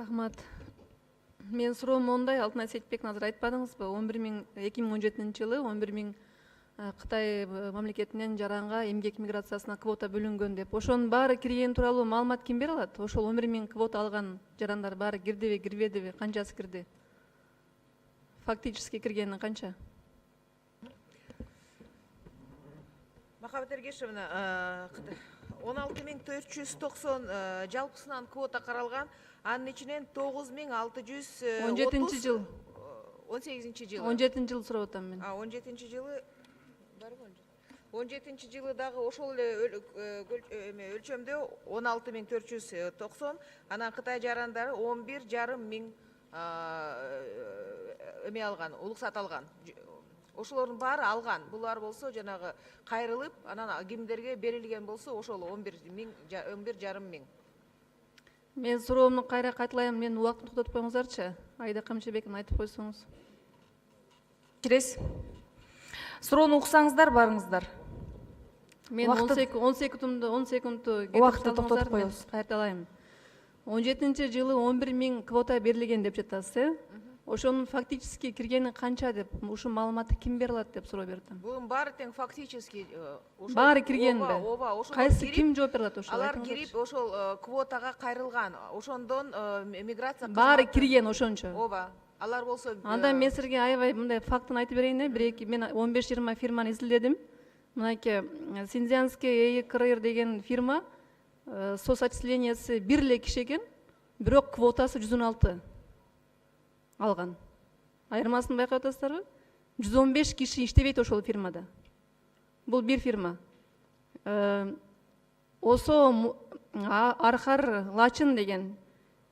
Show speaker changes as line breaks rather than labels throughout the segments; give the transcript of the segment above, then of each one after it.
Рахмат. Мен суроом мондай, Алтынай Сейитбековна азыр айтпадыңызбы? 2017 жылы 11 миң Кытай мамлекетинен жаранга эмгек миграциясына квота бөлүнгөн деп. Ошонун баары кирген тууралуу маалымат ким бере алат? Ошол 11 миң квота алган жарандар баары кирдиби, кирбедиби, канчасы кирди? Фактически киргени канча?
Махабат Эргешевна, 16.490 жалпысынан квота каралган, анын ичинен 9.600
17 жыл.
18 жылы.
17 жыл сурап атам мен.
17 жылы бар го. 17 жылы дагы ошол эле өлчөмдө 16.490, анан Кытай жарандары 11,5 миң эме алган, уруксат алган. Ошолордун баары алган. Булар болсо жанагы кайрылып, анан кимдерге берилген болсо ошол 11,5 миң.
Мен суроомду кайра кайталайм, мен убактын токтотуп коюңуздарчы. Айда Камчыбековна айтып койсоңуз.
Кирес. Суроону уксаңыздар, барыңыздар.
Мен 10 секундду
убакытты токтотуп коебуз.
Кайталайм. 17 жылы 11 миң квота берилген деп жатасыз, Ошонун фактически киргени канча деп, ушул маалыматты ким бере алат деп суроо бердим.
Бунун баары тең фактически
баары киргенби?
Ооба, ошол
кайсы ким жооп бере алат ошол?
Алар кирип ошол квотага кайрылган. Ошондон миграция
баары кирген ошончо.
Ооба. Алар болсо
Анда мен силерге аябай мындай фактын айтып берейин, бир-эки мен 15-20 фирманы изилдедим. Мынакей Синьцзянский ЭКРР деген фирма соцотчислениясы бир эле киши экен, бирок квотасы 116 алган. Айырмасын байкап атасыздарбы? 115 киши иштебейт ошол фирмада. Бул бир фирма. Осо Архар Лачын деген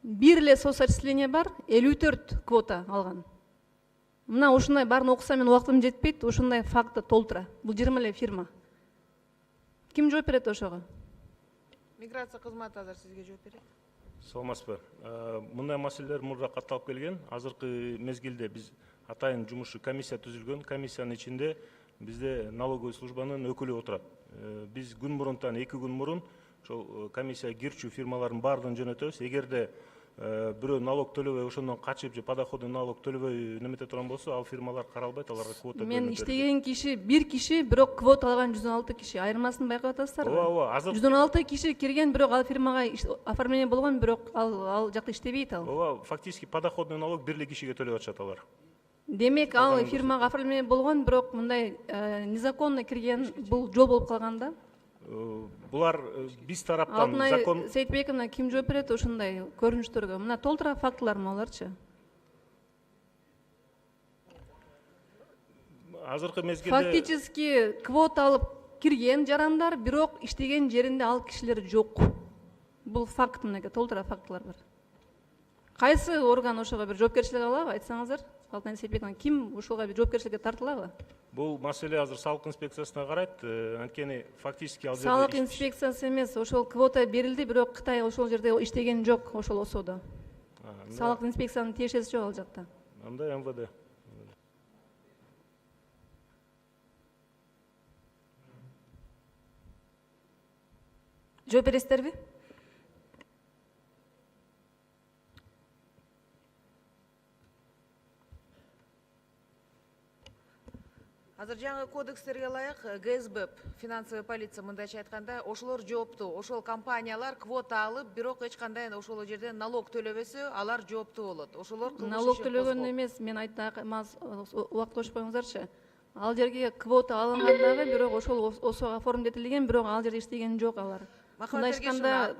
бир эле соцотчисление бар, 54 квота алган. Мына ушундай баарын окусам мен убактым жетпейт, ушундай факты толтура. Бул 20 эле фирма. Ким жооп берет ошого?
Миграция кызматы азыр сизге жооп берет.
Саламатсызбы. Мындай маселелер мурда катталып келген. Азыркы мезгилде биз атайын жумушу комиссия түзүлгөн. Комиссиянын ичинде бизде налоговый службанын өкүлү отурат. Биз күн мурунтан 2 күн мурун ошол комиссия кирчү фирмалардын баардыгын жөнөтөбүз. Эгерде бирөө налог төлөбөй, ошондон качып же подоходный налог төлөбөй немете турган болсо, ал фирмалар каралбайт, аларга квота бөлүнөт.
Мен иштеген киши бир киши, бирок квота алган 116 киши. Айырмасын байкап атасыздарбы?
Ооба, азыр
116 киши кирген, бирок ал фирмага оформление болгон, бирок ал жакта иштебейт ал.
ооба, фактически подоходный налог бир эле кишиге төлөп атышат алар.
Демек, ал фирмага оформление болгон, бирок мындай незаконно кирген, бул жол болуп калган да.
Булар биз тараптан закон.
Алтынай Сейитбековна ким жооп берет ушундай көрүнүштөргө? Мына толтура фактылармы аларчы?
Азыркы мезгилде
Фактически квота алып кирген жарандар, бирок иштеген жеринде ал кишилер жок. Бул факт, мынакей толтура фактылар бар. Кайсы орган ошого бир жоопкерчилик алабы, айтсаңыздар? Алтынай Сейитбековна, ким ошого бир жоопкерчиликке тартылабы?
Бул маселе азыр салык инспекциясына карайт. Анткени фактически ал жерде
салык инспекциясы эмес, ошол квота берилди, бирок Кытай ошол жерде иштеген жок, ошол ОСОдо. Салык инспекциянын тиешеси жок ал жакта.
Анда МВД.
Жооп бересиздерби?
Азыр жаңы кодекстерге ылайык ГСБ, финансовый полиция мындайча айтканда, ошолор жооптуу. Ошол компаниялар квота алып, бирок эч кандай ошол жерде налог төлөбөсө, алар жооптуу болот. Ошолор
налог төлөгөн эмес, мен убакыт кошуп коюңуздарчы. Ал жерге квота алынган дагы, бирок ошол ОСОго оформдетилген, бирок ал жерде иштеген жок алар. Мындай айтканда,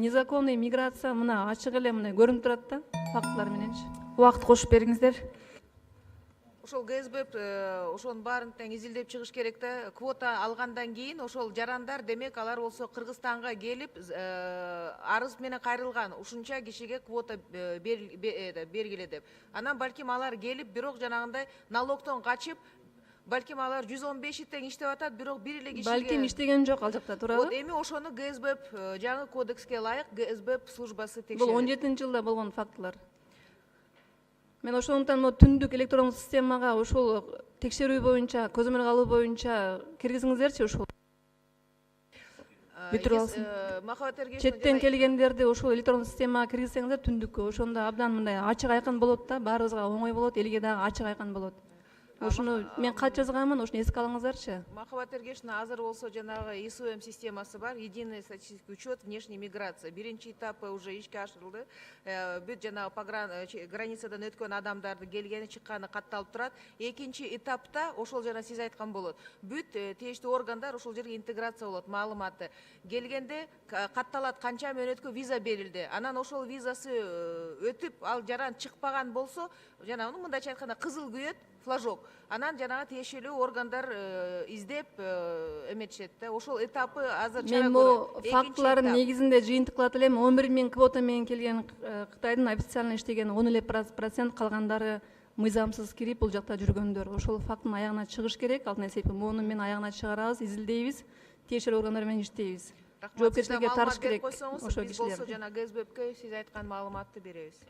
незаконный миграция мына ачык эле мына көрүнүп турат да, фактылар мененчи.
Убакыт кошуп бериңиздер.
Ошол ГСБ ошонун баарын тең изилдеп чыгыш керек да. Квота алгандан кийин ошол жарандар, демек алар болсо Кыргызстанга келип арыз менен кайрылган. Ушунча кишиге квота бергиле деп. Анан балким алар келип, бирок жанагындай налогтон качып, балким алар 115 тең иштеп атат, бирок бир эле кишиге.
Балким иштеген жок ал жакта, туурабы?
Вот эми ошону ГСБ жаңы кодекске ылайык ГСБ службасы текшерет.
Бул 17 жылда болгон фактылар. Мен ошондуктан түндүк электрондук системага ошол текшерүү боюнча, көзөмөл алуу боюнча киргизиңиздерчи ошол.
бүтүрүп алсын.
Махабат Эргешовна
четтен келгендерди ошол электрондук системага киргизсеңиздер түндүккө ошондо абдан мындай ачык айкын болот да, баарыбызга оңой болот, элге дагы ачык айкын болот. Ошону мен кат жазганмын, ошону эске алыңыздарчы.
Махабат Эргешовна, азыр болсо жанагы ИСУМ системасы бар, единый статистический учет внешней миграции. Биринчи этапы уже ишке ашырылды. Бүт жанагы границадан өткөн адамдарды келгени чыкканы катталып турат. Экинчи этапта ошол жана сиз айткан болот. Бүт тийиштүү органдар ошол жерге интеграция болот, маалыматы. Келгенде катталат канча мөөнөткө виза берилди. Анан ошол визасы өтүп, ал жаран чыкпаган болсо, жанагы мындайча айтканда кызыл күйөт, флажок. Анан жанагы тиешелүү органдар издеп эметишет да. Ошол этапы азыр чара
Мен
көрөт.
бул фактылардын негизинде жыйынтык кылат элем. 11.000 квота менен келген Кытайдын официально иштеген 11%, калгандары мыйзамсыз кирип бул жакта жүргөндөр. Ошол факттын аягына чыгыш керек. Алтын эсепим, муну мен аягына чыгарабыз, изилдейбиз, тиешелүү органдар менен иштейбиз. Жоопкерчиликке тартыш керек
ошо
ошол
биз болсо
кишилерди.
жана ГСБПке сиз айткан маалыматты беребиз.